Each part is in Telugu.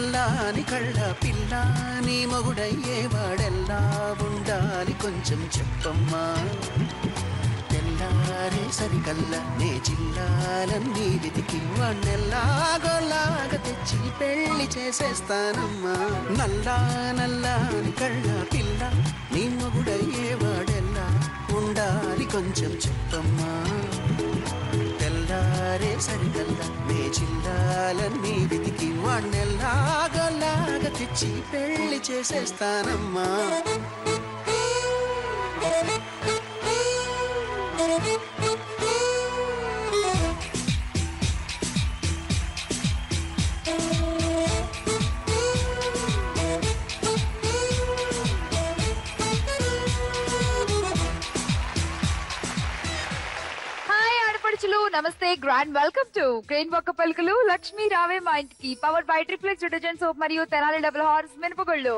నల్లాని కళ్ళ పిల్ల నీ మొగుడయ్యేవాడెల్లా ఉండాలి కొంచెం చెప్పమ్మా తెల్లారే సరికల్లా నే జిల్లాలన్నీ వెతికి వాణ్ణెల్లాగోలాగా తెచ్చి పెళ్లి చేసేస్తానమ్మా నల్లాని కళ్ళ పిల్ల నీ మొగుడయ్యేవాడెల్లా ఉండాలి కొంచెం చెప్పమ్మా తెల్లారే సరికల్లా నే జిల్లాలన్నీ వెతికి వాణ్ణెల్లాగోలాగా తెచ్చి పెళ్లి చేసేస్తానమ్మా నమస్తే గ్రాండ్ వెల్కమ్ టు క్రెయిన్ ఒక్క పలుకులు లక్ష్మీ రావే మా ఇంటికి power by triplex detergent soap మరియు తెనాలి డబుల్ హార్స్ మినపగుళ్ళు.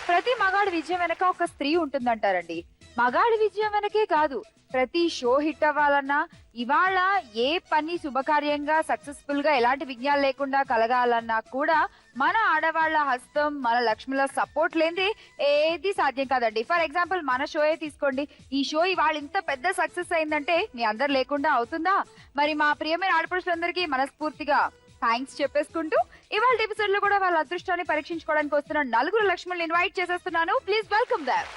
ప్రతి మగాడి విజయం వెనక ఒక స్త్రీ ఉంటుందంటారండి. మగాడి విజయం వెనకే కాదు, ప్రతి షో హిట్ అవ్వాలన్నా, ఇవాళ ఏ పని శుభకార్యంగా సక్సెస్ఫుల్ గా ఎలాంటి విఘ్నాలు లేకుండా కలగాలన్నా కూడా మన ఆడవాళ్ల హస్తం, మన లక్ష్మిల సపోర్ట్ లేనిది ఏది సాధ్యం కాదండి. ఫర్ ఎగ్జాంపుల్ మన షోయే తీసుకోండి. ఈ షో ఇవాళ ఇంత పెద్ద సక్సెస్ అయిందంటే మీ అందరు లేకుండా అవుతుందా? మరి మా ప్రియమైన ఆడపడుచులందరికీ మనస్ఫూర్తిగా థ్యాంక్స్ చెప్పేసుకుంటూ ఇవాళ ఎపిసోడ్ లో కూడా వాళ్ళ అదృష్టాన్ని పరీక్షించుకోవడానికి వస్తున్న నలుగురు లక్ష్ముల్ని ఇన్వైట్ చేసేస్తున్నాను. Please welcome them.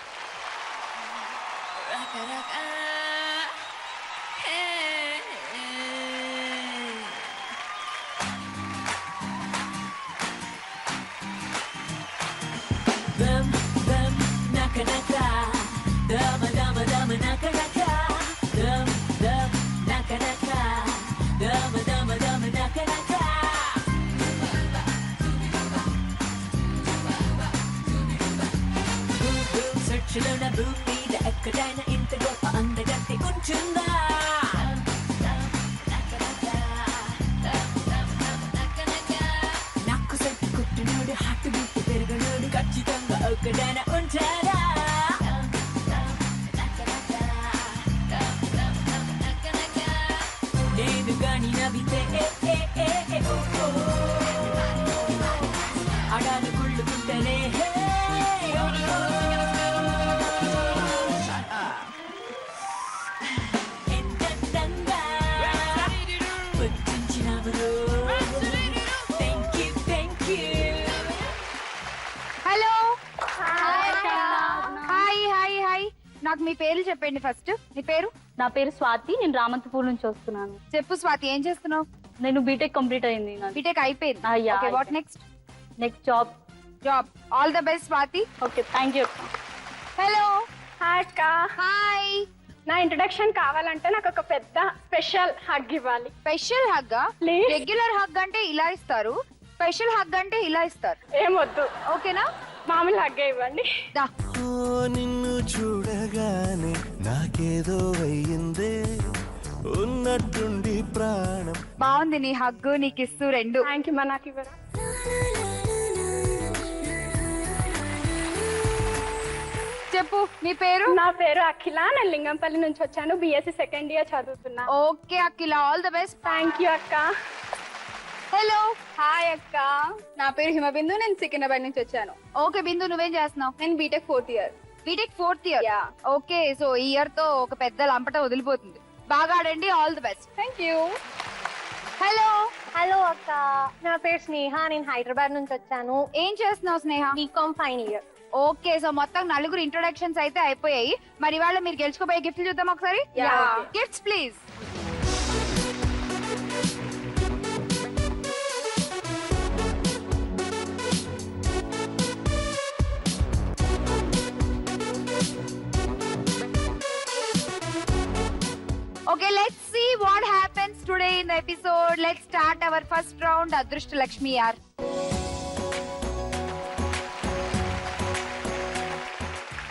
భూమి ఎక్కడైనా ఇంత గొప్ప అందగత్తి ఉంటుందా? నాకు సత్తి కుట్టినోడు హార్ట్ బీట్ పెరుగునోడు ఖచ్చితంగా ఒక్కడైనా ఉంటాడా? నేను గాని నవ్వితే అడాలు కుళ్ళుకుంటేనే నాకు మీ పేరు చెప్పండి. ఫస్ట్ మీ పేరు? నా పేరు స్వాతి, నేను రామంతపూర్ నుంచి వస్తున్నాను. చెప్పు స్వాతి, ఏం చేస్తున్నావు? నేను బీటెక్ కంప్లీట్ అయింది. బీటెక్ అయిపోయింది. What next? Next job. All the best Swathi. Okay, thank you. Hello. Hi అక్క. హాయ్. నా ఇంట్రొడక్షన్ కావాలంటే నాకు ఒక పెద్ద స్పెషల్ హగ్ ఇవ్వాలి. Special hug? Please. Regular hug అంటే ఇలా ఇస్తారు, స్పెషల్ హగ్ అంటే ఇలా ఇస్తారు. ఏమొద్దు, ఓకేనా? మామూలు హగ్గే ఇవ్వండి. నిన్ను చూడగానే నాకేదో అయ్యిందే, ఉన్నట్టుండి ప్రాణం. బాగుంది నీ హగ్గు, నీ కిస్సు రెండు. Thank you. నాకు ఇవ్వరా? చెప్పు నీ పేరు? నా పేరు అఖిల, నేను లింగంపల్లి నుంచి వచ్చాను. బిఎస్సి సెకండ్ ఇయర్ చదువుతున్నా. Okay Akhila, all the best. Thank you అక్క. హలో. హాయ్ అక్క, నా పేరు హిమబిందు, నేను సికింద్రాబాద్ నుంచి వచ్చాను. ఓకే బిందు, నువ్వేం చేస్తున్నావు? నేను BTech 4th year. BTech 4th year? Okay, so ఈ ఇయర్ తో ఒక పెద్ద లంపట వదిలిపోతుంది. బాగా ఆడండి, all the best. Thank you. Hello. Hello అక్క, నా పేరు స్నేహ, నేను హైదరాబాద్ నుంచి వచ్చాను. ఏం చేస్తున్నావు Sneha? BCom final year. Okay, so మొత్తం నలుగురు ఇంట్రొడక్షన్స్ అయితే అయిపోయాయి. మరి ఇవాళ మీరు గెలుచుకోబోయే గిఫ్ట్లు చూద్దాం ఒకసారి. Gifts please. Okay, let's see what happens today in the episode. Let's start our first round. Adrushta Lakshmi yaar.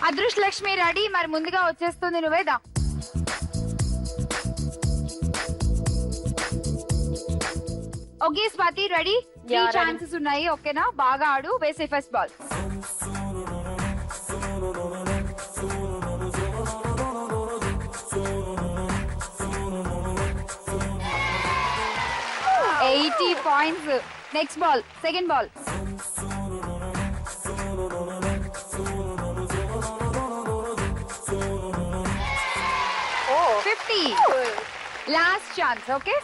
Adrushta Lakshmi ready? మరి ముందుగా వచ్చేస్తుంది నువ్వేదా. Okay, Swati ready? 3 chances ఉన్నాయి. ఓకేనా? బాగా ఆడు. వేసే first ball. $80 points. Next ball, second ball. Oh. 50. Last chance, okay?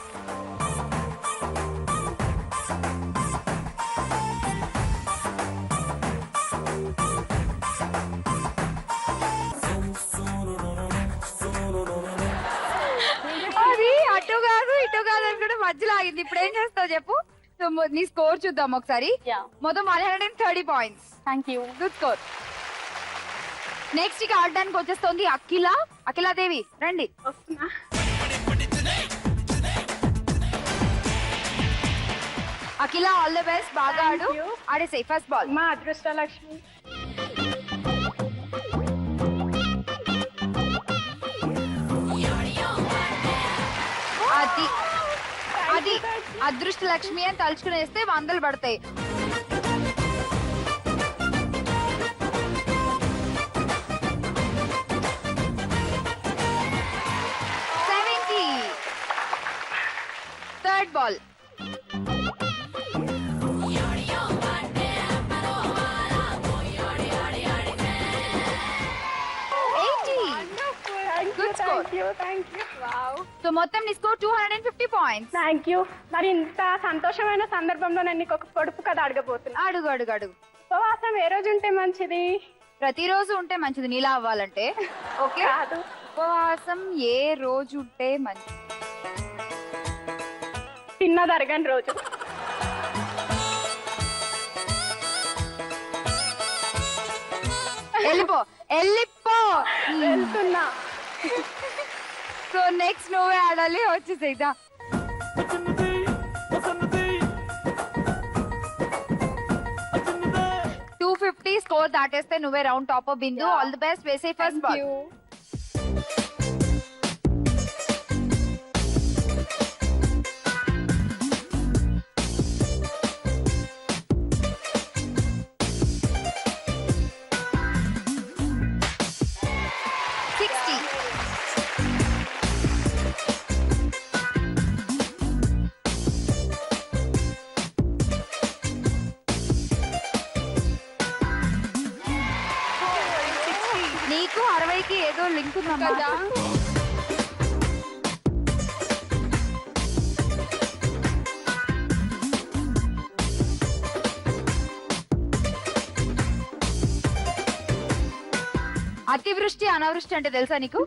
అది అటు కాదు ఇటు కాదు అనుకుంటే మధ్యలో ఆగింది. ఇప్పుడు ఏం చేస్తావు చెప్పు? సో నీ స్కోర్ చూద్దాం ఒకసారి. యా మొత్తం 130 points. Thank you. Good score. Next ఇక ఆడడానికి వచ్చేస్తుంది అఖిలాదేవి, రండి. వస్తున్నా. అఖిల, ఆల్ ద బెస్ట్, బాగా ఆడు. you. ఆడేసే ఫస్ట్ బాల్. మా అదృష్ట లక్ష్మి. అది అది అదృష్ట లక్ష్మి అని తలుచుకుని వేస్తే 100 పడతాయి. Third ball. Good score. Thank you. Wow. So మొత్తం నీ స్కోర్ 250 పాయింట్స్. Thank you. మరి ఇంత సంతోషమైన సందర్భంలో నేను నీకు ఒక పొడుపు కథ అడగబోతున్నా. అడుగు అడుగు అడుగు. ఉపవాసం ఏ రోజు ఉంటే మంచిది? ప్రతిరోజు ఉంటే మంచిది నీలా అవ్వాలంటే. ఓకే, కాదు, ఉపవాసం ఏ రోజు ఉంటే మంచిది? తిన్నది అరగని రోజు. వెళ్ళిపో వెళ్ళిపో. వెళ్తున్నా. సో నెక్స్ట్ నువ్వే ఆడాలి, వచ్చేసేదా. స్కోర్ దాటేస్తే నువ్వే round topper Bindu. All the best, వేసే ఫస్ట్ బాల్. నీకు 60కి ఏదో లింక్ ఉందమ్మా. అతివృష్టి అనావృష్టి అంటే తెలుసా నీకు?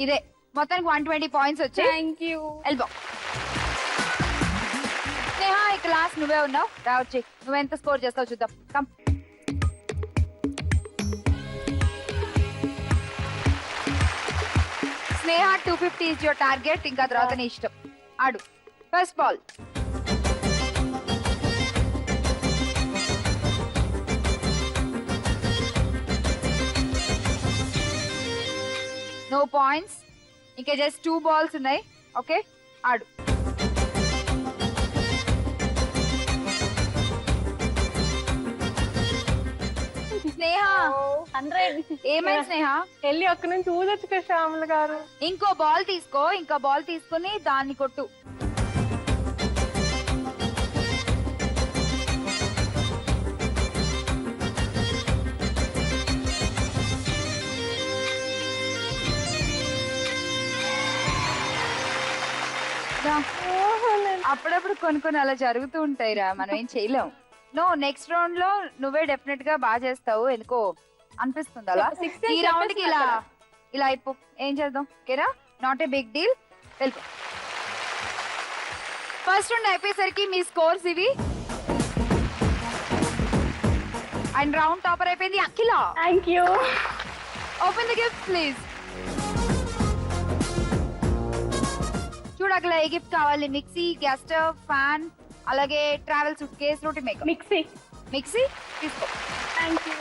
ఇదే. మొత్తానికి 120 పాయింట్స్ వచ్చాయి. Thank you. ఎల్బో. స్నేహ, ఈ క్లాస్ నువ్వే ఉన్నావు, రావచ్చి నువ్వెంత స్కోర్ చేస్తావు చూద్దాం. Come. Sneha, 250 is your target. ఇంకా తర్వాత నీ ఇష్టం, ఆడు. First ball. No points. ఇంకా జస్ట్ 2 బాల్స్ ఉన్నాయి. ఓకే, ఆడు. స్నేహ, 100. ఏమైంది స్నేహ? వెళ్ళి అక్కడి నుంచి ఊదొచ్చు కదా శ్యామల గారు. ఇంకో బాల్ తీసుకో, ఇంకా బాల్ తీసుకుని దాన్ని కొట్టు. అప్పుడప్పుడు కొన్ని అలా జరుగుతూ ఉంటాయిరా, మనం ఏం చేయలేం. నో, నెక్స్ట్ రౌండ్ లో నువ్వే డెఫినెట్ గా బాగా చేస్తావు, ఎందుకో అనిపిస్తుంది అలా. ఈ రౌండ్ కి ఇలా అయిపో. ఏం చేద్దాం? ఓకేరా, నాట్ ఏ బిగ్ డీల్. వెళ్ళిపో. ఫస్ట్ రౌండ్ అయిపోయేసరికి మీ స్కోర్స్ ఇవి. అండ్ రౌండ్ టాపర్ అయిపోయింది Akhila. Thank you. Open the gift please. చూడు అఖిల, ఏ గిఫ్ట్ కావాలి? మిక్సీ, గ్యాస్ స్టవ్, ఫ్యాన్, అలాగే travel suitcase, roti maker. Mixie తీసుకో. Thank you.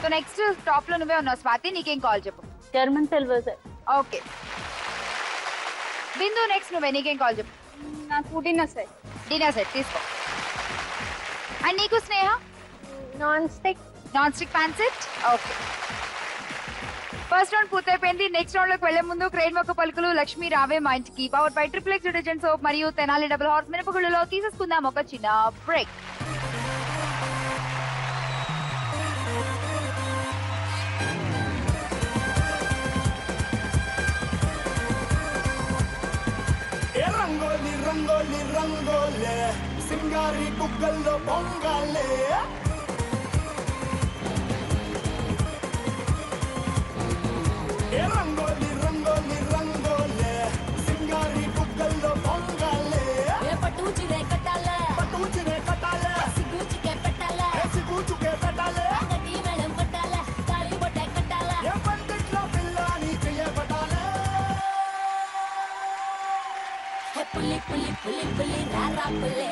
So next top లో నువ్వే ఉన్నావు స్వాతి, నీకేం కాల్ చెప్పు. German silver sir. Okay Bindu, next నువ్వే, నీకేం కాల్ చెప్పు. నాకు డిన్నర్ సెట్. డిన్నర్ సెట్ తీసుకో. అండ్ నీకు Sneha? Non stick non stick pan set. Okay, first round పూర్తయిపోయింది. నెక్స్ట్ రౌండ్ లోకి వెళ్లే ముందు క్రెయిన్ మొక్క పలుకులు లక్ష్మి రావే మా ఇంటికి power by triple X detergent soap మరియు తెనాలి డబుల్ హార్స్ మినపగుళ్ళలో తీసేసుకుందాం ఒక చిన్న బ్రేక్. రంగోలి రంగోలి రంగోలే సింగారి కుక్కల్లో పొంగాలే రంగోలి రంగోలి రంగోలే సింగారి కుక్కల్లో పొంగాలే పట్టు చిరే కట్టాలే పట్టు చిరే కట్టాలే సిగుచుకే పెట్టాలే సిగుచుకే పెట్టాలే గట్టి మేళం కొట్టాలే తాళి బొట్టే కట్టాలే ఏ పందిట్లో పిల్ల నీ చెయ్యబడాలే పులి పులి పులి పులి రారా పులే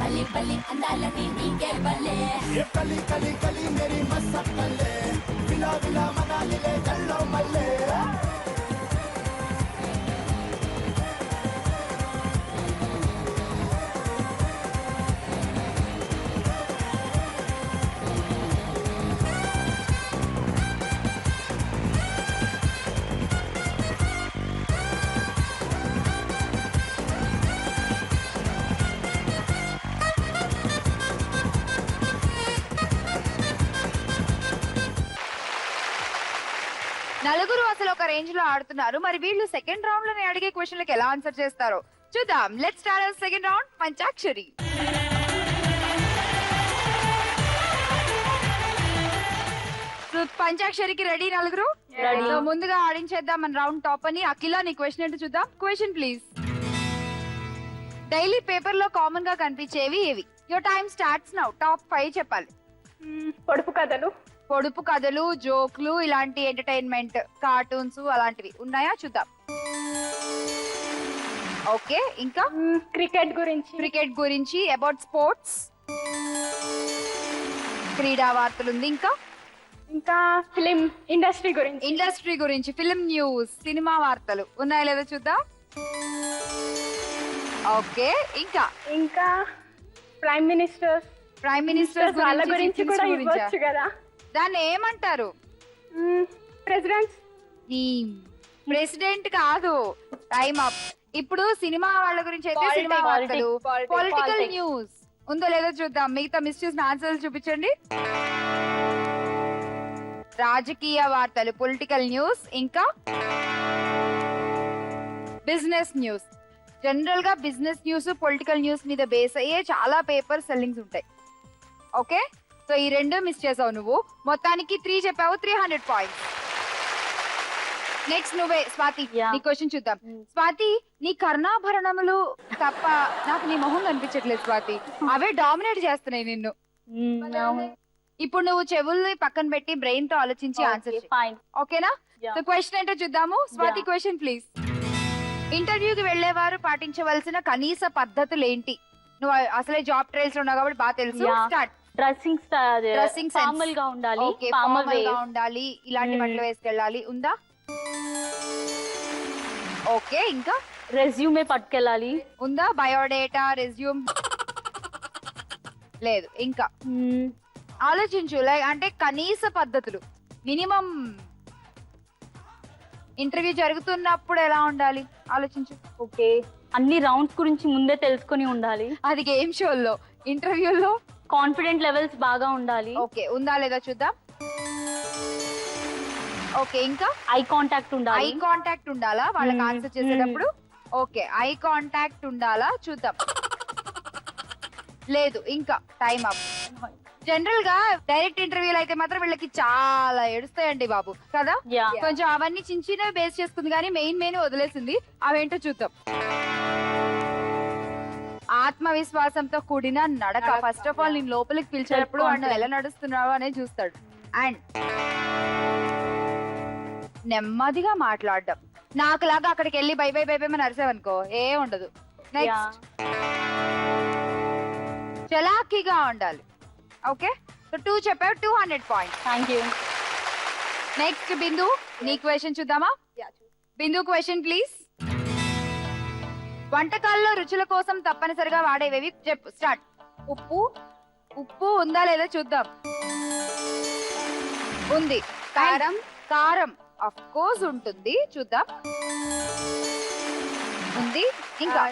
బలి బలి అందాలని నీకే బలే ఏ కలి కలి కలి మేరీ మసక్కలే విలా విలా మనాలిలే కల్లో మల్లే నలుగురు అసలు ఒక రేంజ్ లో ఆడుతున్నారు. మరి వీళ్ళు సెకండ్ రౌండ్ లో నేను అడిగే క్వశ్చన్లకు ఎలా ఆన్సర్ చేస్తారో చూద్దాం. Let's start second round. పంచాక్షరి, పంచాక్షరికి రెడీ నలుగురు? Ready. So, ముందుగా ఆడించేద్దాం మన రౌండ్ టాప్ అని. అఖిల నీ క్వశ్చన్ ఏంటో చూద్దాం. Question please. డైలీ పేపర్ లో కామన్ గా కనిపించేవి ఏవి? Your time starts now. Top 5 చెప్పాలి. పొడుపు కథలు, పొడుపు కథలు, జోక్లు, ఇలాంటి ఎంటర్టైన్మెంట్, కార్టూన్స్ అలాంటివి ఉన్నాయా చూద్దాం. ఓకే, ఇంకా క్రికెట్ గురించి, క్రికెట్ గురించి, అబౌట్ స్పోర్ట్స్, క్రీడా వార్తలు ఉంది. ఇంకా ఇంకా ఫిలిం ఇండస్ట్రీ గురించి. ఇండస్ట్రీ గురించి, ఫిల్మ్ న్యూస్, సినిమా వార్తలు ఉన్నాయా లేదా చూద్దాం. ఓకే, ఇంకా ఇంకా ప్రైమ్ మినిస్టర్ వాళ్ళ గురించి కూడా ఇవ్వచ్చు కదా. దాన్ని ఏమంటారు? ప్రెసిడెంట్. ప్రెసిడెంట్ కాదు. Time up. ఇప్పుడు సినిమా వాళ్ళ గురించి అయితే సినిమా వార్తలు, పొలిటికల్ న్యూస్ ఉందో లేదో చూద్దాం. మిగతా మిస్ చేసిన ఆన్సర్లు చూపించండి. రాజకీయ వార్తలు, పొలిటికల్ న్యూస్, ఇంకా బిజినెస్ న్యూస్. జనరల్ గా బిజినెస్ న్యూస్, పొలిటికల్ న్యూస్ మీద బేస్ అయ్యే చాలా పేపర్ సెల్లింగ్స్ ఉంటాయి. ఓకే, సో ఈ రెండు మిస్ చేసావు నువ్వు. మొత్తానికి 3 చెప్పావు, 300 పాయింట్స్. నెక్స్ట్ నువ్వే స్వాతి. Yeah. నీ క్వశ్చన్ చూద్దాం. స్వాతి, నీ కర్ణాభరణములు తప్ప నాకు నీ మొహం కనిపించట్లేదు స్వాతి. అవే డామినేట్ చేస్తున్నాయి నిన్ను. ఇప్పుడు నువ్వు చెవుల్ని పక్కన పెట్టి బ్రెయిన్ తో ఆలోచించి ఆన్సర్ ఫైన్. ఓకేనా? Yeah. సో క్వశ్చన్ ఏంటో చూద్దాము. స్వాతి, Yeah. Question please. ఇంటర్వ్యూకి వెళ్లేవారు పాటించవలసిన కనీస పద్ధతులు ఏంటి? నువ్వు అసలే జాబ్ ట్రయల్స్ లో ఉన్నావు కాబట్టి బాగా తెలుసు. Yeah. Start. Dressing dressing formal గా ఉండాలి. ఓకే, ఫార్మల్ ఫార్మల్ గా ఉండాలి, ఇలాంటి బట్టలు వేసుకెళ్ళాలి. ఉందా? ఓకే, ఇంకా రెజ్యూమే పట్టుకెళ్ళాలి. ఉందా? బయోడేటా, రెజ్యూమ్ లేదు. ఇంకా ఆలోచించు. లైక్ అంటే కనీస పద్ధతులు, మినిమం ఇంటర్వ్యూ జరుగుతున్నప్పుడు ఎలా ఉండాలి ఆలోచించు. ఓకే, అన్ని రౌండ్స్ గురించి ముందే తెలుసుకొని ఉండాలి. అది గేమ్ షోల్లో. ఇంటర్వ్యూలో కాన్ఫిడెంట్ లెవెల్స్ బాగా ఉండాలి. ఓకే, ఉందా లేదా చూద్దాం. ఓకే, ఇంకా ఐ కాంటాక్ట్ ఉండాలి. ఐ కాంటాక్ట్ ఉండాలా వాళ్ళకి ఆన్సర్ చేసేటప్పుడు? ఓకే, ఐ కాంటాక్ట్ ఉండాలా చూద్దాం. లేదు. ఇంకా టైం అప్. జనరల్ గా డైరెక్ట్ ఇంటర్వ్యూలు అయితే మాత్రం వీళ్ళకి చాలా ఏడుస్తాయండి బాబు కదా. Yeah. కొంచెం అవన్నీ చిన్న చిన్నవి బేస్ చేసుకుంది కానీ మెయిన్ వదిలేసింది. అవేంటో చూద్దాం. ఆత్మవిశ్వాసంతో కూడిన నడక. ఫస్ట్ ఆఫ్ ఆల్ నేను లోపలికి పిలిచేటప్పుడు వాడు ఎలా నడుస్తున్నావు అనేది చూస్తాడు. అండ్ నెమ్మదిగా మాట్లాడడం. నాకులాగా అక్కడికి వెళ్ళి బై బై బై బై అని అరిసావనుకో ఏ ఉండదు. నెక్స్ట్, చలాకీగా ఉండాలి. ఓకే, సో 2 చెప్పావు, 200 పాయింట్స్. Thank you. నెక్స్ట్ బిందు, నీ క్వశ్చన్ చూద్దామా? బిందు, క్వశ్చన్ ప్లీజ్. వంటకాల్లో రుచుల కోసం తప్పనిసరిగా వాడేవేవి చెప్పు. స్టార్ట్. ఉప్పు ఉందా లేదా చూద్దాం. ఉంది. కారం అఫ్ కోర్స్ ఉంటుంది, చూద్దాం. ఉంది ఇంకా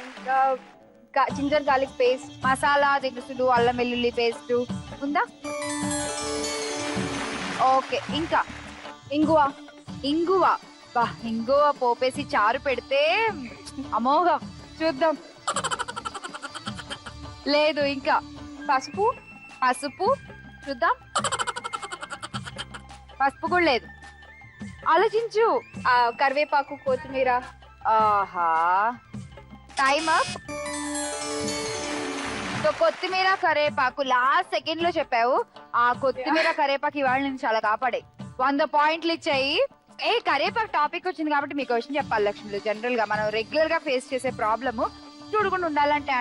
జింజర్ గార్లిక్ పేస్ట్, మసాలా దినుసులు, అల్లం వెల్లుల్లి పేస్ట్ ఉందా? ఓకే, ఇంకా ఇంగువ. ఇంగువ పోపేసి చారు పెడితే అమోఘం. చూద్దాం. లేదు. ఇంకా పసుపు చూద్దాం. పసుపు కూడా లేదు. ఆలోచించు. కరివేపాకు, కొత్తిమీర. ఆహా, టైమ్ అప్. సో కొత్తిమీర కరేపాకు లాస్ట్ సెకండ్ లో చెప్పావు. ఆ కొత్తిమీర కరేపాకు ఇవాళ నేను చాలా కాపాడే. 100 పాయింట్లు ఇచ్చాయి. కరేపాకు టాపిక్ వచ్చింది కాబట్టి మీకు క్వశ్చన్ చెప్పాలి లక్ష్మిలు. జనరల్ గా మనం రెగ్యులర్ గా ఫేస్ చేసే ప్రాబ్లమ్ చూడకుండా ఉండాలంటే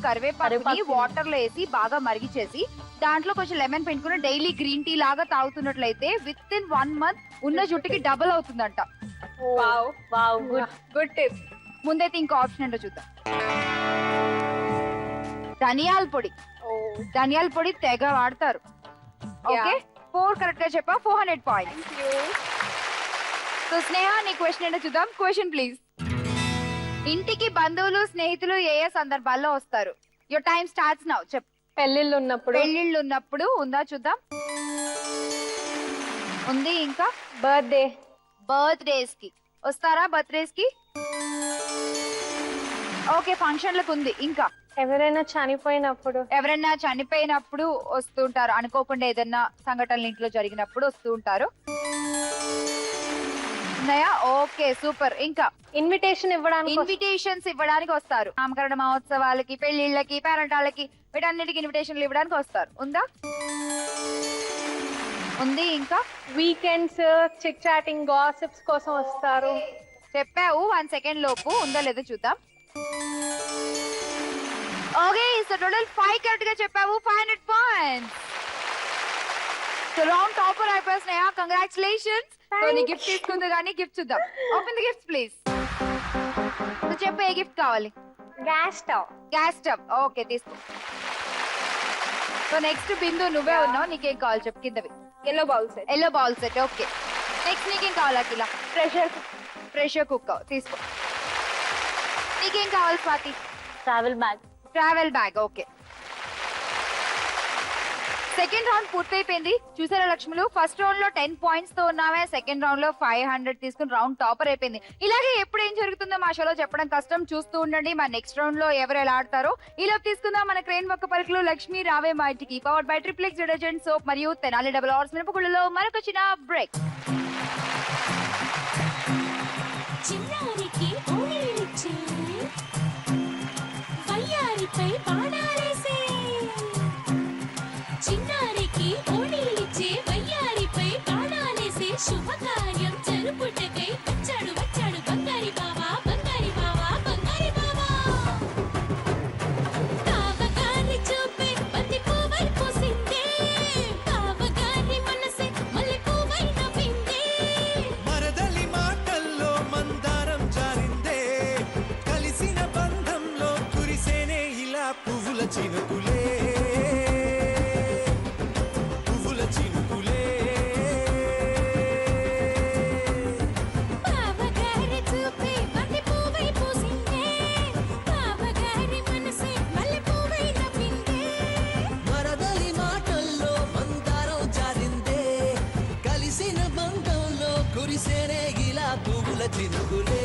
కరివేపాకుని వాటర్ లో వేసి బాగా మరిగిచేసి దాంట్లో కొంచెం లెమన్ పిండుకుని డైలీ గ్రీన్ టీ లాగా తాగుతున్నట్లయితే విత్ ఇన్ 1 month ఉన్న జుట్టుకి డబుల్ అవుతుందంట. Good tip. ముందైతే ఇంకో ఆప్షన్ ఏంటో చూద్దాం. ధనియాల పొడి తెగ వాడతారు. ఓకే, 4 కరెక్ట్ గా చెప్పా. 400 పాయింట్స్. సో స్నేహ, నీ క్వశ్చన్ ఏంటో చూద్దాం. Question please. ఇంటికి బంధువులు స్నేహితులు ఏ సందర్భాల్లో వస్తారు? Your time starts now. చెప్పు. పెళ్లిళ్ళు ఉన్నప్పుడు ఉందా? చూద్దాం. ఉంది. ఇంకా బర్త్డేస్ కి వస్తారా? బర్త్డేస్ కి ఓకే. ఫంక్షన్లకు ఉంది. ఇంకా ఎవరైనా చనిపోయినప్పుడు వస్తుంటారు. అనుకోకుండా ఏదైనా సంఘటనలు ఇంట్లో జరిగినప్పుడు వస్తూ ఉంటారు. ఉన్నాయా? Okay, super. ఇంకా ఇన్విటేషన్స్ ఇవ్వడానికి వస్తారు. నామకరణ మహోత్సవాలకి, పెళ్లిళ్ళకి, పేరంటాలకి, వీటన్నిటికి ఇన్విటేషన్లు ఇవ్వడానికి వస్తారు. ఉందా? ఉంది. ఇంకా వీకెండ్స్, చిట్ చాటింగ్, గాసిప్స్ కోసం వస్తారు. చెప్పావు. 1 సెకండ్ లోపు. ఉందా లేదో చూద్దాం. ఓకే, సో టోటల్ 5 కరెక్ట్ గా చెప్పావు. 500 పాయింట్స్. సో రౌండ్ టాపర్ అయిపోయి స్నేహ, కంగ్రాచులేషన్స్. సో నీ గిఫ్ట్ తీసుకుంది కానీ గిఫ్ట్ చూద్దాం. Open the gifts please. So చెప్పు, ఏ గిఫ్ట్ కావాలి? Gas stove. ఓకే, తీసుకో. సో నెక్స్ట్ బిందు, నువ్వే ఉన్నావు. నీకేం కావాలి చెప్పు. కిందవి yellow bowl set. Okay, next నీకేం కావాలి? అఖిల ప్రెషర్ కుక్ తీసుకో. నీకేం కావాలి Swathi? Travel bag. Okay, second round పూర్తయిపోయింది. చూసారా లక్ష్ములు? ఫస్ట్ రౌండ్ లో 10 పాయింట్స్ తో ఉన్నామే. సెకండ్ రౌండ్ లో 500 తీసుకుని రౌండ్ టాపర్ అయిపోయింది. ఇలాగే ఎప్పుడు ఏం జరుగుతుందో మా షోలో చెప్పడం కష్టం. చూస్తూ ఉండండి. మా నెక్స్ట్ రౌండ్ లో ఎవరు ఎలా ఆడతారో. ఇలా తీసుకుందాం మన క్రెయిన్ మొక్క పలుకులు లక్ష్మి రావే మా ఇంటికి powered by triplex detergent soap మరియు తెనాలి డబుల్ హార్స్ మినపగుళ్ళలో మరొక చిన్న బ్రేక్. చిన్నారికి ఓణీలిచ్చి వయ్యారిపై బాణాలేసే, చిన్నారికి ఓణీలిచ్చే వయ్యారిపై బాణాలేసే, శుభకార్యం జరుపుటకై వచ్చాడు బంగారి బావా, బంగారి బావా, బంగారి బావా. కావగారి చూపే బంతి పువ్వై పూసిందే, కావగారి మనసే మల్లె పువ్వై నవ్విందే. మరదలి మాటల్లో మందారం జారిందే, కలిసిన బంధంలో కురిసేనే ఇలా పువ్వుల చినుకులే. కావగారి చూపే బంతి పువ్వై పూసిందే, కావగారి మనసే మల్లె పువ్వై నవ్విందే. మరదలి మాటల్లో మందారం జారిందే, కలిసిన బంధంలో కురిసేనే ఇలా పువ్వుల చినుకులే.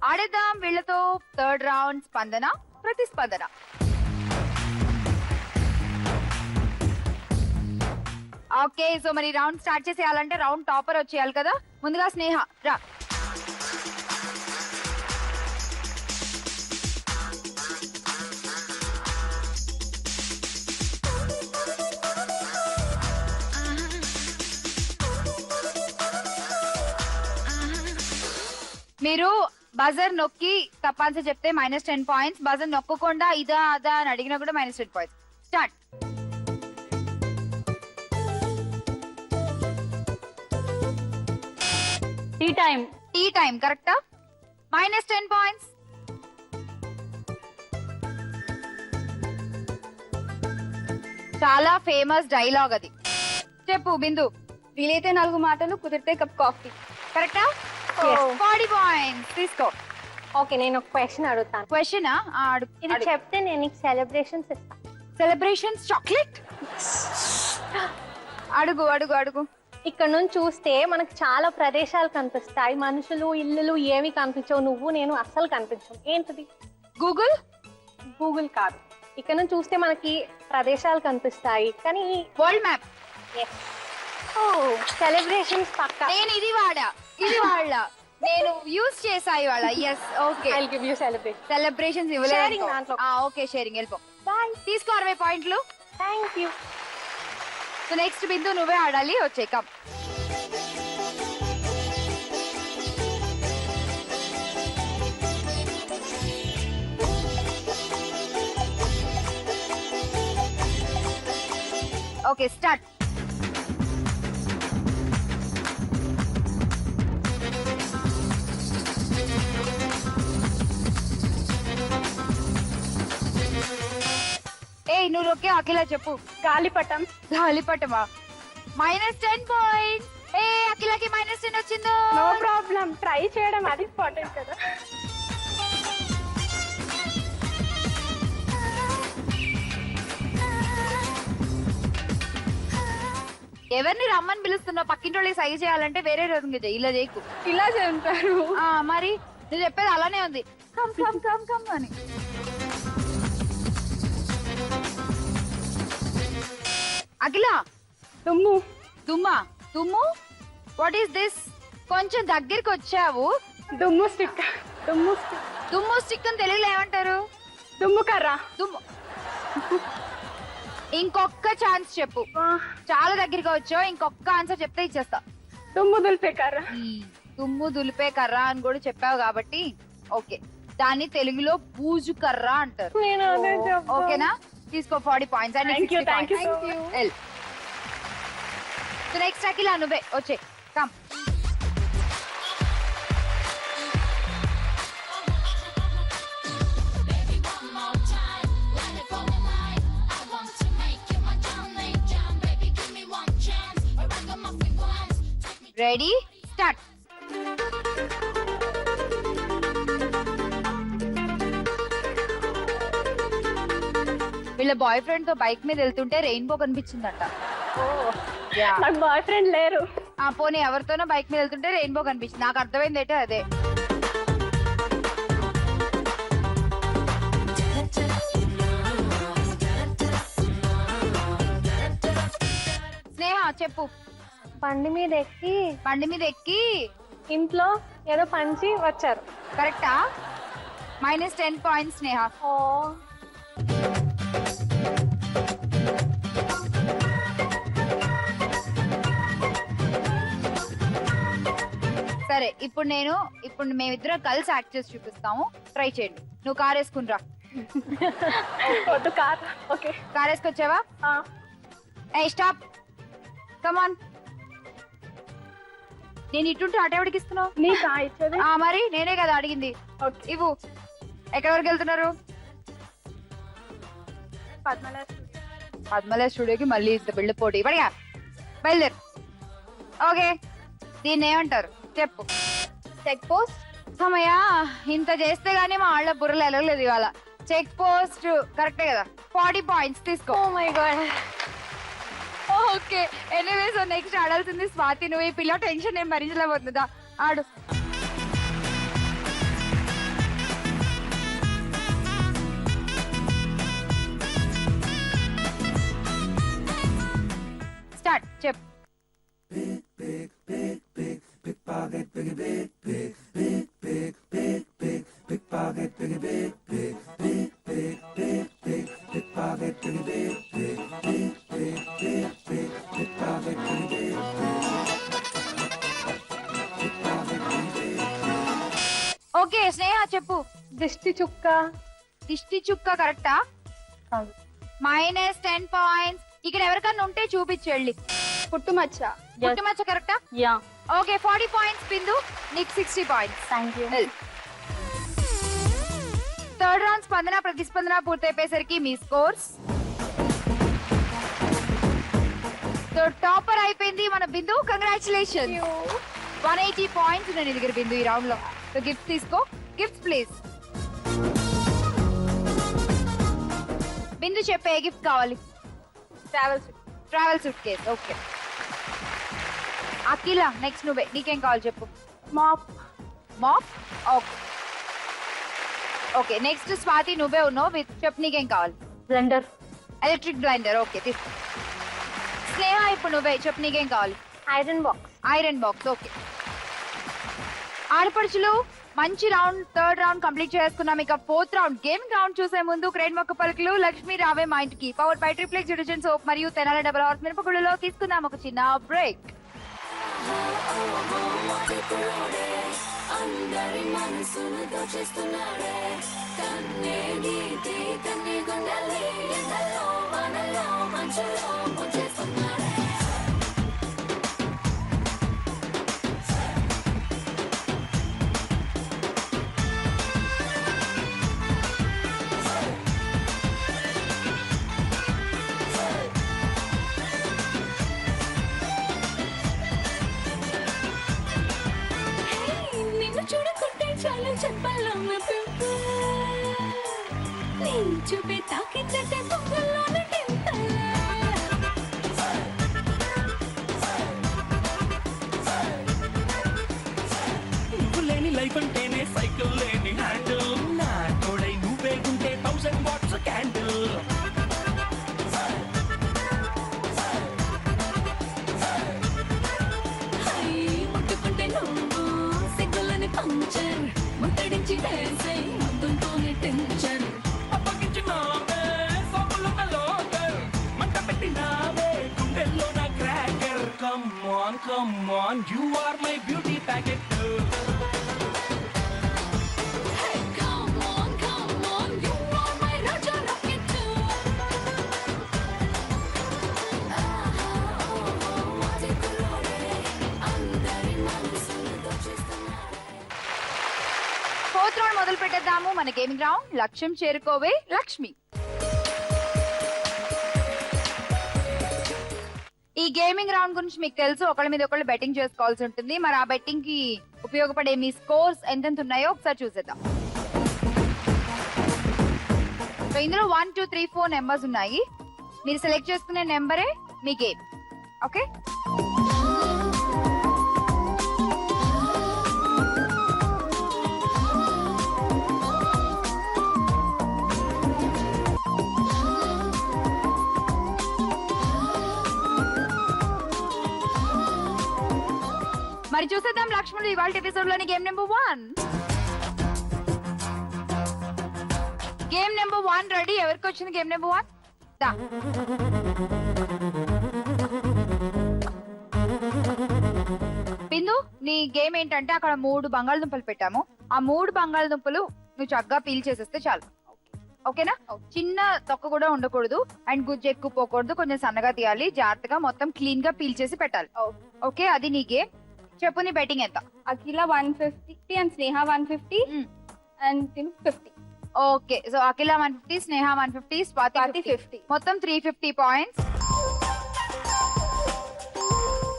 ఆడేద్దాం వీళ్ళతో. థర్డ్ రౌండ్ స్పందన ప్రతిస్పందన. ఓకే, సో మరి రౌండ్ స్టార్ట్ చేసేయాలంటే రౌండ్ టాపర్ వచ్చేయాలి కదా. ముందుగా స్నేహ రా. మీరు బజర్ నొక్కి తప్పాల్సి చెప్తే -10 పాయింట్స్. బజర్ నొక్కకుండా ఇదా అదా అని అడిగినా కూడా -10 పాయింట్స్. స్టార్ట్. టీ టైం కరెక్టా? -10 పాయింట్స్. చాలా ఫేమస్ డైలాగ్ అది. చెప్పు బిందు. వీలైతే 4 మాటలు, కుదిరితే కప్ కాఫీ. కరెక్టా? 40 పాయింట్స్ తీసుకో. ఓకే, నేను ఒక క్వశ్చన్ అడుగుతాను. క్వశ్చన్ ఇది చెప్తే నేను నీకు సెలబ్రేషన్స్ ఇస్తాను. Celebrations chocolate. అడుగు అడుగు అడుగు. ఇక్కడ నుంచి చూస్తే మనకు చాలా ప్రదేశాలు కనిపిస్తాయి, మనుషులు, ఇల్లులు ఏమి కనిపించవు. నువ్వు నేను అస్సలు కనిపించవు. ఏంటిది? గూగుల్. గూగుల్ కాదు. ఇక్కడ నుంచి చూస్తే మనకి ప్రదేశాలు కనిపిస్తాయి, కానీ వరల్డ్ మ్యాప్. సెలబ్రేషన్స్ పక్కా. నేను ఇది వాడా నేను యూజ్ చేసా ఇవాళ. Yes okay. I'll give you celebration. Celebrations Sharing ఇవ్వలేదు. దాంట్లో. ఓకే షేరింగ్ వెళ్ళిపో. తీసుకో 60 పాయింట్లు. Thank you. So next Bindu నువ్వే ఆడాలి. వచ్చే కమ్. Okay start. ఏయ్ నువ్వు ఓకే అఖిల చెప్పు. గాలిపటం. గాలిపటమా? -10 పాయింట్స్. ఏ అఖిలకి -10 వచ్చిందో. నో ప్రాబ్లం, ట్రై చేయడం అది ఇంపార్టెంట్ కదా. ఎవరిని రమ్మని పిలుస్తున్నావు? పక్కింటి వాళ్ళకి సైజ్ చేయాలంటే వేరే రోజు ఇలా చేయకు. ఇలా చేస్తారు. మరి నువ్వు చెప్పేది అలానే ఉంది. కమ్ కమ్ కమ్ కమ్ అని. అఖిల. దుమ్ము. దుమ్మా? దుమ్ము? What is this? కొంచెం దగ్గరికి వచ్చావు. దుమ్ము స్టిక్. దుమ్ము స్టిక్. దుమ్ము స్టిక్ అని తెలుగులో ఏమంటారు? దుమ్ము కర్ర. దుమ్ము. ఇంకొక ఛాన్స్ చెప్పు. చాలా దగ్గరికి వచ్చావు, ఇంకొక ఆన్సర్ చెప్తే ఇచ్చేస్తా. దుమ్ము దులిపే కర్ర. దుమ్ము దులిపే కర్ర అని కూడా చెప్పావు కాబట్టి ఓకే. దాన్ని తెలుగులో బూజు కర్ర అంటారు. నేను అదే చెప్పాను. ఓకేనా? తీసుకో 40 points. Thank you so much. So next Akhila నువ్వే వచ్చే కమ్. Ready start. వీళ్ళ బాయ్ ఫ్రెండ్ తో బైక్ మీద వెళ్తుంటే రెయిన్బో కనిపించిందంట. నాకు బాయ్ ఫ్రెండ్ లేరు. పోనీ ఎవరితోనో బైక్ మీద వెళ్తుంటే రెయిన్బో కనిపించింది. నాకు అర్థమైంది ఏంటో అదే. స్నేహ చెప్పు. బండి మీద ఎక్కి ఇంట్లో ఏదో పంచి వచ్చారు. కరెక్టా? -10 పాయింట్స్ స్నేహ. సరే ఇప్పుడు మేమిద్దరం కలిసి యాక్ట్ చేసి చూపిస్తాము. ట్రై చేయండి. నువ్వు కార్ వేసుకునిరా. వద్దు కార్. ఓకే కార్ వేసుకొచ్చావా? స్టాప్. కమాన్. నేను ఇటుంటే ఆట ఎవరికి ఇస్తున్నావు? నీకా ఇచ్చేది? మరి నేనే కదా అడిగింది. ఇవ్వు. ఎక్కడి వరకు వెళ్తున్నారు? పద్మల స్టూడియోకి మళ్ళీ బిల్డ్ పోటీ పడిగా బయలుదేరు. ఓకే దీన్ని ఏమంటారు చెప్పు. Check post. సమయా ఇంత చేస్తే గానీ మా వాళ్ళ బుర్రలు ఎలగలేదు ఇవాళ. చెక్ పోస్ట్ కరెక్టే కదా. 40 పాయింట్స్ తీసుకో. Oh my God. Okay anyways next ఆడాల్సింది స్వాతి. నువ్వు ఈ పిల్ల టెన్షన్ ఏం భరించలేకపోతుందా? ఆడు. స్టార్ట్ చెప్పు. ఓకే స్నేహ చెప్పు. దిష్టి చుక్క. దిష్టి చుక్క కరెక్టా? -10 పాయింట్స్. ఇక్కడ ఎవరికన్నా ఉంటే చూపించు వెళ్ళి. పుట్టుమచ్చ. పుట్టుమచ్చ కరెక్టా? యా. ఓకే 40 పాయింట్స్ బిందు. నీకు 60 points. Thank you. Third round స్పందన ప్రతిస్పందన పూర్తయిపోయేసరికి మీ స్కోర్స్ సో టాపర్ అయిపోయింది మన బిందు. కంగ్రాచులేషన్. 180 పాయింట్స్ నేను దగ్గర బిందు ఈ రౌండ్ లో. సో గిఫ్ట్ తీసుకో. Gifts please. బిందు చెప్పే ఏ గిఫ్ట్ కావాలి? Travel suitcase. Okay Akhila next నువ్వే. నీకేం కావాలి చెప్పు. Mop. Okay okay next Swathi నువ్వే ఉన్నావు. విత్ చెప్పు నీకేం కావాలి? బ్లెండర్. Electric blinder. ఓకే తీసుకో. స్నేహ ఇప్పుడు నువ్వే చెప్పు నీకేం కావాలి? Iron box. ఓకే ఆడపడుచులు మంచి రౌండ్, థర్డ్ రౌండ్ కంప్లీట్ చేసుకున్నాం. ఇక ఫోర్త్ రౌండ్ గేమింగ్ రౌండ్ చూసే ముందు క్రెయిన్ మొక్క పలుకులు లక్ష్మి రావే మా ఇంటికి powered by triplex detergent soap మరియు తెనాలి డబుల్ హార్స్ మిరపగుళ్ళలో తీసుకుందాం ఒక చిన్న బ్రేక్. అందరి మనసును దోచేస్తున్నాడే కన్నే గీతి కన్నే గుండెల్ని ఎండలో వానలో మంచులో ముంచేస్తున్నాడే. చూడకుంటే చాలా చెప్పాల నీ చూపే తాకిందంటే పొంగల్లోనే నువ్వు లేని లైఫ్ అంటేనే సైకిల్ లేని హ్యాండిల్ నా తోడై నువ్వే ఉంటే 1000 వాట్స్ క్యాండిల్. ముట్టుకుంటే నువ్వు సిగ్గులని పంచర్ ముట్టడించి వేసే ముందుతోనే టెన్షన్ అప్పగించినావే సోపులు మెలోకర్ మంట పెట్టినావే గుండెల్లో నా cracker. Come on you are my beauty packet. Fourth round మొదలు పెట్టేద్దాము. మన గేమింగ్ రౌండ్ లక్ష్యం చేరుకోవే లక్ష్మి. ఈ గేమింగ్ రౌండ్ గురించి మీకు తెలుసు, ఒకళ్ళ మీద ఒకళ్ళు బెట్టింగ్ చేసుకోవాల్సి ఉంటుంది. మరి ఆ బెట్టింగ్ కి ఉపయోగపడే మీ స్కోర్స్ ఎంతెంత ఉన్నాయో ఒకసారి చూసేద్దాం. సో ఇందులో 1 2 3 4 నెంబర్స్ ఉన్నాయి. మీరు సెలెక్ట్ చేసుకునే నెంబరే మీ గేమ్. ఓకే మరి చూసేద్దాం లక్ష్మణుడు ఇవాళ ఎపిసోడ్ లోని game number 1. Game number 1 ready? ఎవరికి వచ్చింది గేమ్ నెంబర్ 1? దా బిందు, నీ గేమ్ ఏంటంటే అక్కడ 3 బంగాళదుంపలు పెట్టాము. ఆ 3 బంగాళదుంపలు నువ్వు చక్కగా పీల్ చేసేస్తే చాలు. ఓకేనా? చిన్న తొక్క కూడా ఉండకూడదు అండ్ గుజ్జు ఎక్కువ పోకూడదు. కొంచెం సన్నగా తీయాలి. జాగ్రత్తగా మొత్తం క్లీన్ గా పీల్ చేసి పెట్టాలి. ఓకే అది నీ గేమ్. చెప్పు నీ బెట్టింగ్ ఎంత? Akhila 150 and Sneha 150 and 50. Okay so Akhila 150, Sneha 150, Swathi 50. మొత్తం 350 points.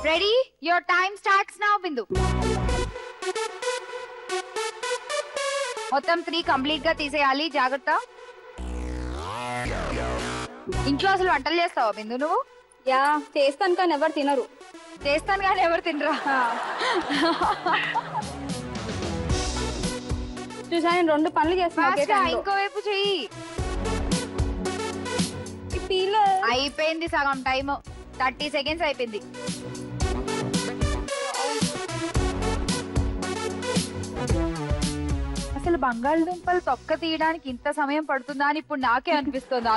Ready? Your time starts now Bindu. మొత్తం 3 కంప్లీట్ గా తీసేయాలి. జాగ్రత్త. ఇంట్లో అసలు వంటలు చేస్తావా బిందు నువ్వు? యా చేస్తాను కానీ ఎవరు తినరు. చేస్తాను కానీ ఎవరు తినరా? చూసా నేను 2 పనులు చేస్తాను. ఇంకోవైపు చెయ్యి. అయిపోయింది సగం టైం. 30 సెకండ్స్ అయిపోయింది. అసలు బంగాళదుంపలు తొక్క తీయడానికి ఇంత సమయం పడుతుందా అని ఇప్పుడు నాకే అనిపిస్తుంది.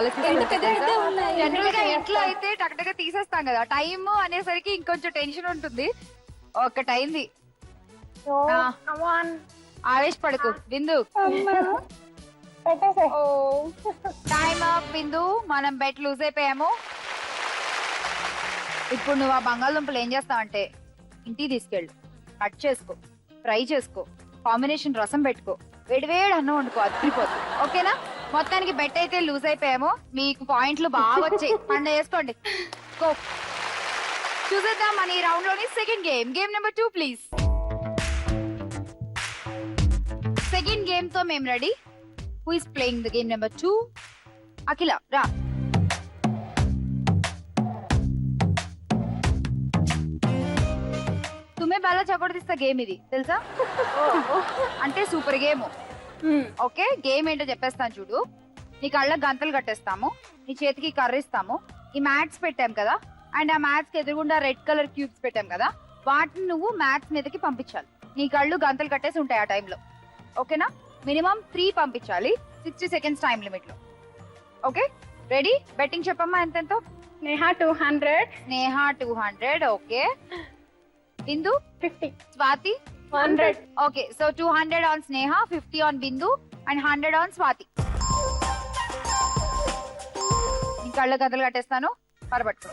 జనరల్ గా ఇంట్లో అయితే టక్టగా తీసేస్తాం కదా, టైం అనేసరికి ఇంకొంచెం టెన్షన్ ఉంటుంది. ఒకటైంది. ఆవేశపడకు బిందు. టైమ్ అప్ బిందు. మనం బెట్ లూజ్ అయిపోయాము. ఇప్పుడు నువ్వు ఆ బంగాళదుంపలు ఏం చేస్తావంటే ఇంటికి తీసుకెళ్ళు, కట్ చేసుకో, ఫ్రై చేసుకో, కాంబినేషన్ రసం పెట్టుకో, వేడివేడి అన్నం వండుకో, అదిరిపోతుంది. ఓకేనా? మొత్తానికి బెట్ అయితే లూజ్ అయిపోయాము. మీకు పాయింట్లు బాగా వచ్చాయి. పండుగ చేసుకోండి. చూసేద్దాం మన ఈ రౌండ్ లోని second game number 2 please. Second game తో మేము ready. Who is playing the game number 2? అఖిల రా. తుమ్మే బాలా చకొడదీస్తా గేమ్ ఇది తెలుసా? అంటే సూపర్ గేమ్. ఓకే, గేమ్ ఏంటో చెప్పేస్తాను చూడు. నీ కళ్ళకి గంతలు కట్టేస్తాము, నీ చేతికి కర్ర ఇస్తాము, ఈ మ్యాట్స్ పెట్టాం కదా, అండ్ ఆ మ్యాట్స్ కి ఎదురుగుండా రెడ్ కలర్ క్యూబ్స్ పెట్టాం కదా, వాటిని నువ్వు మ్యాట్స్ మీదకి పంపించాలి. నీ కళ్ళు గంతలు కట్టేసి ఉంటాయి ఆ టైంలో. ఓకేనా? మినిమం 3 పంపించాలి 60 సెకండ్స్ టైం లిమిట్ లో. Okay ready? బెట్టింగ్ చెప్పమ్మా ఎంతెంతో. Neha 200. Neha 200. Okay. Bindu 50. Swathi 100. Okay, so 200 on Sneha, 50 on Bindu and 100 on Swathi. నీ కళ్ళ గంతలు కట్టేస్తాను, పరబట్టు.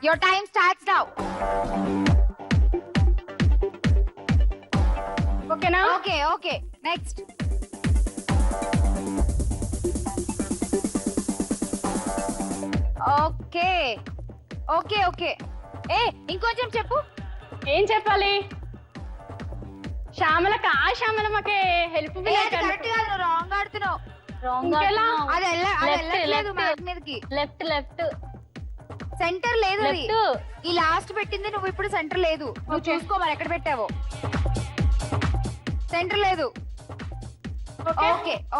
Your time starts now. ఓకేనా? Okay next. ఓకే ఏ ఇంకొంచెం చెప్పు. ఏం చెప్పాలి? శ్యామలక ఆ శ్యామలమ్మకే హెల్ప్ కరెక్ట్ గా నువ్వు రాంగ్ ఆడుతున్నావు. ఇంకెలా? అది వెళ్ళట్లేదు మ్యాట్ మీదకి. లెఫ్ట్ సెంటర్ లేదు అది. ఈ లాస్ట్ పెట్టింది నువ్వు, ఇప్పుడు సెంటర్ లేదు. నువ్వు చూసుకో మరి ఎక్కడ పెట్టావో. సెంటర్ లేదు.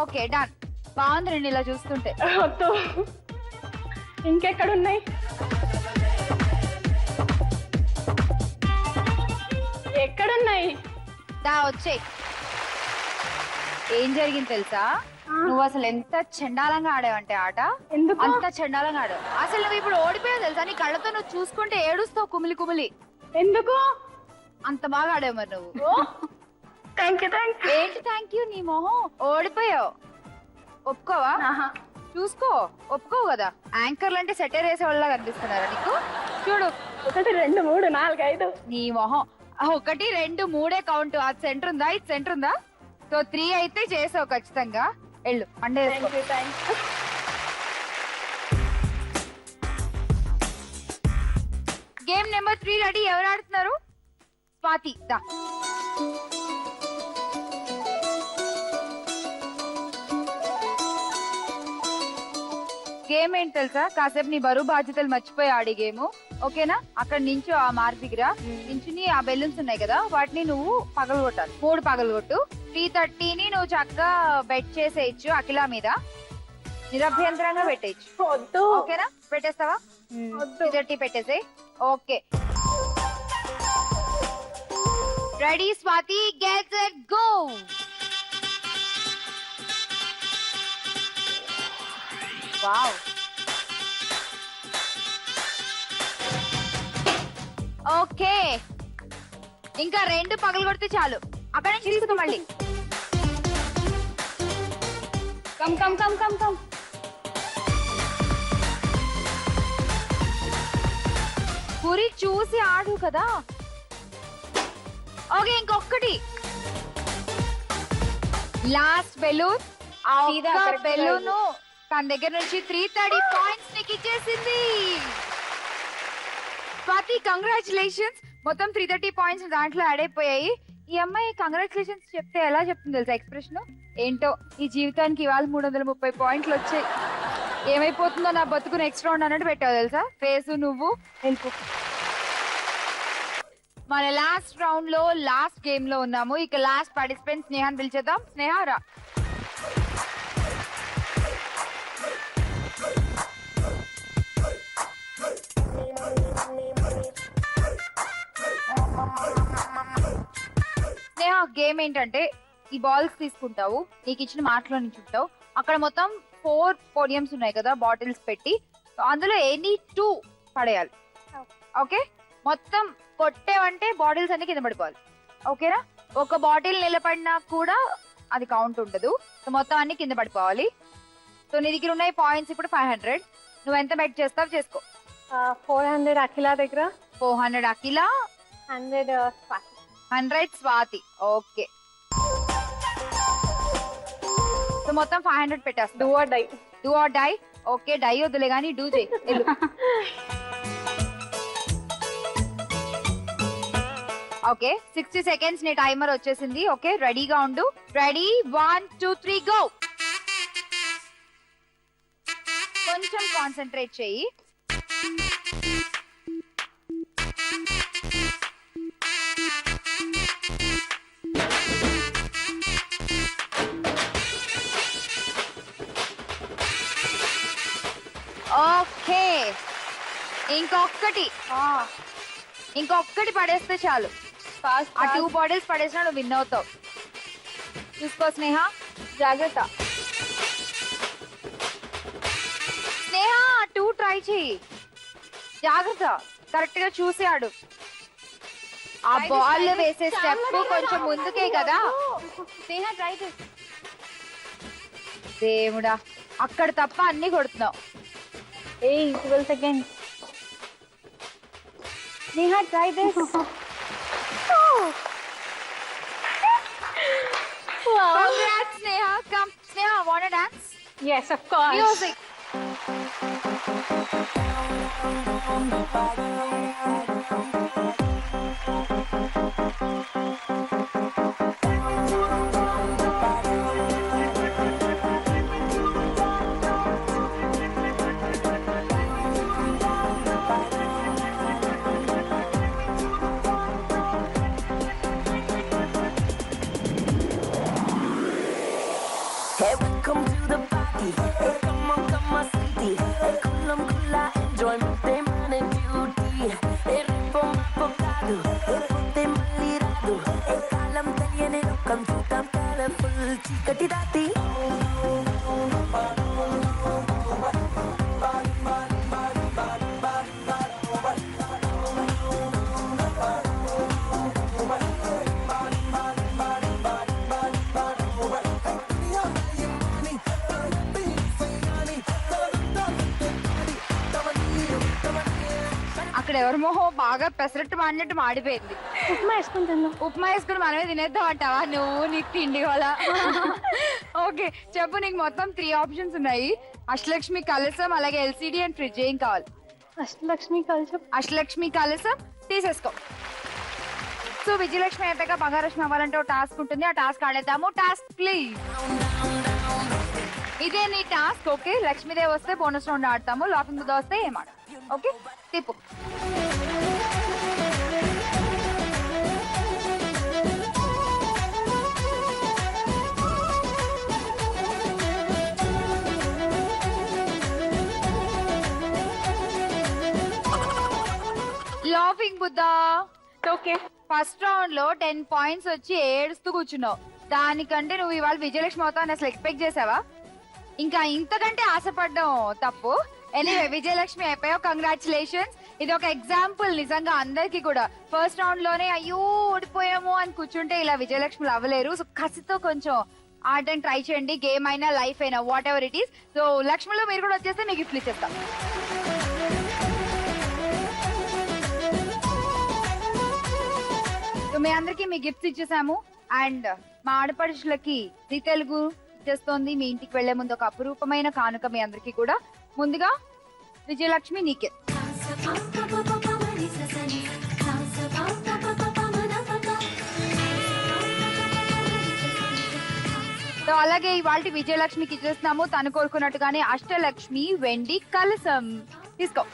Okay done. బాగుంది నేను ఇలా చూస్తుంటే. వద్దు, ఇంకెక్కడున్నాయి? ఎక్కడున్నాయి? దా వచ్చేయ్. ఏం జరిగింది తెలుసా? నువ్వు అసలు ఎంత చండాలంగా ఆడావంటే ఆట. ఎందుకు అంత చండాలంగా ఆడావు. అసలు నువ్వు ఇప్పుడు ఓడిపోయావు తెలుసా? నీ కళ్ళతో నువ్వు చూసుకుంటే ఏడుస్తావు కుమిలి. ఎందుకు అంత బాగా ఆడావు మరి నువ్వు. Thank you. ఏంటి థ్యాంక్ యూ? నీ మొహం ఓడిపోయావు. ఒప్పుకోవా? చూసుకో, ఒప్పుకోవు కదా. యాంకర్లు అంటే సెటర్ వేసే వాళ్ళ కనిపిస్తున్నారా నీకు? చూడు, 1 2 3 4 5. నీ మొహం 1 2 3 కౌంట్. అది సెంటర్ ఉందా? ఇది సెంటర్ ఉందా? సో 3 అయితే చేసావు ఖచ్చితంగా. వెళ్ళు అండే. Game number 3 ready. ఎవరు ఆడుతున్నారు? స్వాతి దా. గేమ్ ఏంటి తెలుసా? కాసేపు నీ బరువు బాధ్యతలు మర్చిపోయి ఆడే గేమ్. ఓకేనా? అక్కడ నుంచి ఆ మార్క్ దగ్గర నించుని ఆ బెలూన్స్ ఉన్నాయి కదా, వాటిని నువ్వు పగలగొట్టాలి. 3 పగలగొట్టు. 330ని నువ్వు చక్కగా బెట్ చేసేయచ్చు అఖిల మీద. నిరభ్యంతరంగా పెట్టేయచ్చు. వద్దు. ఓకేనా? పెట్టేస్తావా? 330 పెట్టేసేయ్. Okay ready Swathi, get set go. Wow. Okay, ఇంకా 2 పగలు కొడితే చాలు. అక్కడ నుంచి తీసుకో మళ్ళీ. కమ్. గురి చూసి ఆడు కదా. ఓకే, ఇంకొకటి. Last balloon. ఆ బెలూన్ తన దగ్గర నుంచి 330 పాయింట్స్ నీకు ఇచ్చేసింది. స్వాతి కంగ్రాచులేషన్స్. మొత్తం 330 పాయింట్స్ దాంట్లో యాడ్ అయిపోయాయి. ఈ అమ్మాయి కంగ్రాచులేషన్స్ చెప్తే ఎలా చెప్తుంది తెలుసా? ఎక్స్ప్రెషన్ ఏంటో. ఈ జీవితానికి ఇవాళ 330 పాయింట్లు వచ్చాయి, ఏమైపోతుందో నా బతుకు నెక్స్ట్ రౌండ్ అన్నట్టు పెట్టావు తెలుసా ఫేస్ నువ్వు. మన లాస్ట్ రౌండ్ లో లాస్ట్ గేమ్ లో ఉన్నాము. ఇక లాస్ట్ పార్టిసిపెంట్ స్నేహాన్ని పిలిచేద్దాం. స్నేహ రా. స్నేహ గేమ్ ఏంటంటే, ఈ బాల్స్ తీసుకుంటావు, నీకు ఇచ్చిన మార్క్ లో నుంచి ఉంటావు. అక్కడ మొత్తం 4 పోడియంస్ ఉన్నాయి కదా, బాటిల్స్ పెట్టి. అందులో ఎనీ 2 పడేయాలి. ఓకే, మొత్తం కొట్టేవంటే బాటిల్స్ అన్ని కింద పడిపోవాలి. ఓకేనా? ఒక బాటిల్ నిలబడినా కూడా అది కౌంట్ ఉండదు. సో మొత్తం అన్ని కింద పడిపోవాలి. సో నీ దగ్గర ఉన్నాయి పాయింట్స్ ఇప్పుడు 500. నువ్వు ఎంత బెట్ చేస్తావు చేసుకో. 400 అఖిల దగ్గర. 400 అఖిల, 100 స్వాతి. 100 స్వాతి. ఓకే సో మొత్తం 500 పెట్టేస్తా. Do or die. Okay die వద్దులే కానీ డూ చేయి. ఓకే 60 సెకండ్స్ నీ టైమర్ వచ్చేసింది. ఓకే రెడీగా ఉండు. Ready 1 2 3 go. కొంచెం కాన్సన్ట్రేట్ చెయ్యి. ఓకే ఇంకొక్కటి పడేస్తే చాలు. ఆ 2 బాటిల్స్ పడేసినా నువ్వు విన్ అవుతావు. చూసుకో స్నేహ. జాగ్రత్త. స్నేహ 2 ట్రై చెయ్యి. జాగ్రత్త కరెక్ట్ గా చూసి ఆడు. ఆ బాల్ వేసే స్టెప్ కొంచెం ముందుకే కదా. స్నేహ ట్రై చేయి. దేవుడా అక్కడ తప్ప అన్ని కొడుతున్నావు. 12 seconds. Sneha try this. Congrats Sneha. Come Sneha, wanna dance? Yes, of course. Music. Hey, welcome to the party. Hey, come on, city. Hey, kulla, enjoyment, they man and beauty. Hey, ripom, kaadu. Hey, putte malli raadu. Hey, kalam taliyane lokam chutam colorful chikati dati. అక్కడ ఎవరి మొహం బాగా పెసరట్టు మాడినట్టు మాడిపోయింది. ఉప్మా వేసుకుంటాను. ఉప్మా వేసుకుని మనమే తినేద్దాం అంటావా నువ్వు? నీకు తిండి వల్ల. ఓకే చెప్పు. నీకు మొత్తం 3 ఆప్షన్స్ ఉన్నాయి. అష్టలక్ష్మి కలసం, అలాగే ఎల్సిడి అండ్ ఫ్రిడ్జ్. ఏం కావాలి? అష్టలక్ష్మి కలసం తీసేసుకో. సో విజయలక్ష్మి అయిపోయాక బంగారలక్ష్మి అవ్వాలంటే ఒక టాస్క్ ఉంటుంది. ఆ టాస్క్ ఆడేద్దాము. Task please. ఇదే నీ టాస్క్. ఓకే లక్ష్మీదేవి వస్తే బోనస్ రౌండ్ ఆడతాము. లాకింగ్ ముద్ద వస్తే ఏం ఆడ. ఓకే తిప్పు. Laughing Buddha. Okay first round లో 10 పాయింట్స్ వచ్చి ఏడుస్తూ కూర్చున్నావు. దానికంటే నువ్వు ఇవాళ విజయలక్ష్మి అవుతావు అని అసలు ఎక్స్పెక్ట్ చేసావా? ఇంకా ఇంతకంటే ఆశపడ్డం తప్పు. ఎనీవే విజయలక్ష్మి అయిపోయావు. కంగ్రాచులేషన్స్. ఇది ఒక ఎగ్జాంపుల్ నిజంగా అందరికి కూడా. ఫస్ట్ రౌండ్ లోనే అయ్యో ఓడిపోయాము అని కూర్చుంటే ఇలా విజయలక్ష్మిలు అవ్వలేరు. సో కసితో కొంచెం ఆడడానికి ట్రై చేయండి. గేమ్ అయినా లైఫ్ అయినా whatever it is. So లక్ష్మిలో మీరు కూడా వచ్చేస్తే మీకు గిఫ్ట్లు ఇచ్చేస్తాం. సో మీ అందరికి మీ గిఫ్ట్స్ ఇచ్చేసాము. అండ్ మా ఆడపడుచులకి జీ తెలుగు ఇచ్చేస్తోంది మీ ఇంటికి వెళ్లే ముందు ఒక అపురూపమైన కానుక మీ అందరికి కూడా. ముందుగా విజయలక్ష్మి నీకే. సో అలాగే ఇవాళ విజయలక్ష్మికి ఇచ్చేస్తున్నాము తను కోరుకున్నట్టుగానే అష్టలక్ష్మి వెండి కలసం. తీసుకో.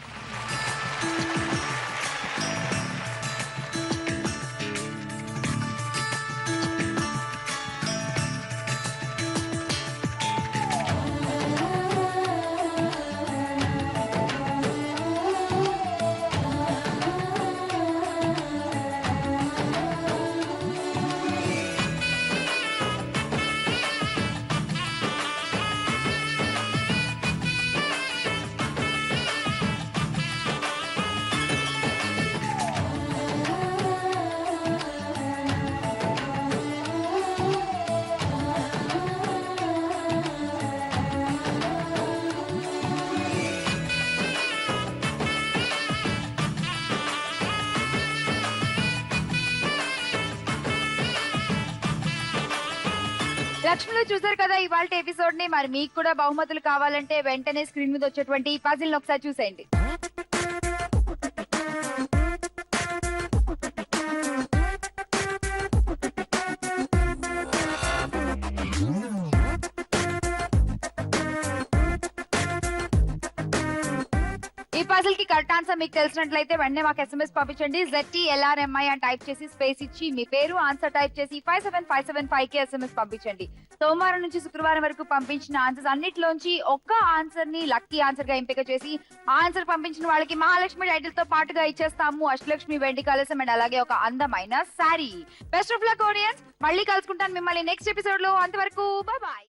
లక్ష్మిలో చూసారు కదా ఇవాళ ఎపిసోడ్ ని. మరి మీకు కూడా బహుమతులు కావాలంటే వెంటనే స్క్రీన్ మీద వచ్చేటువంటి ఈ పజిల్ ఒకసారి చూసేయండి. ఈ పజిల్ కి కరెక్ట్ ఆన్సర్ మీకు తెలిసినట్లయితే వెంటనే మాకు SMS పంపించండి. ZTLRMI అని టైప్ చేసి స్పేస్ ఇచ్చి మీ పేరు ఆన్సర్ టైప్ చేసి 57575 కి SMS పంపించండి. సోమవారం నుంచి శుక్రవారం వరకు పంపించిన ఆన్సర్స్ అన్నిటిలోంచి ఒక్క ఆన్సర్ ని లక్కీ ఆన్సర్ గా ఎంపిక చేసి ఆన్సర్ పంపించిన వాళ్ళకి మహాలక్ష్మి టైటిల్ తో పాటుగా ఇచ్చేస్తాము అష్టలక్ష్మి వెండి కలశం అండ్ అలాగే ఒక అందమైన sari. Best of luck audience. మళ్ళీ కలుసుకుంటాను మిమ్మల్ని నెక్స్ట్ ఎపిసోడ్ లో. అంతవరకు బై బాయ్.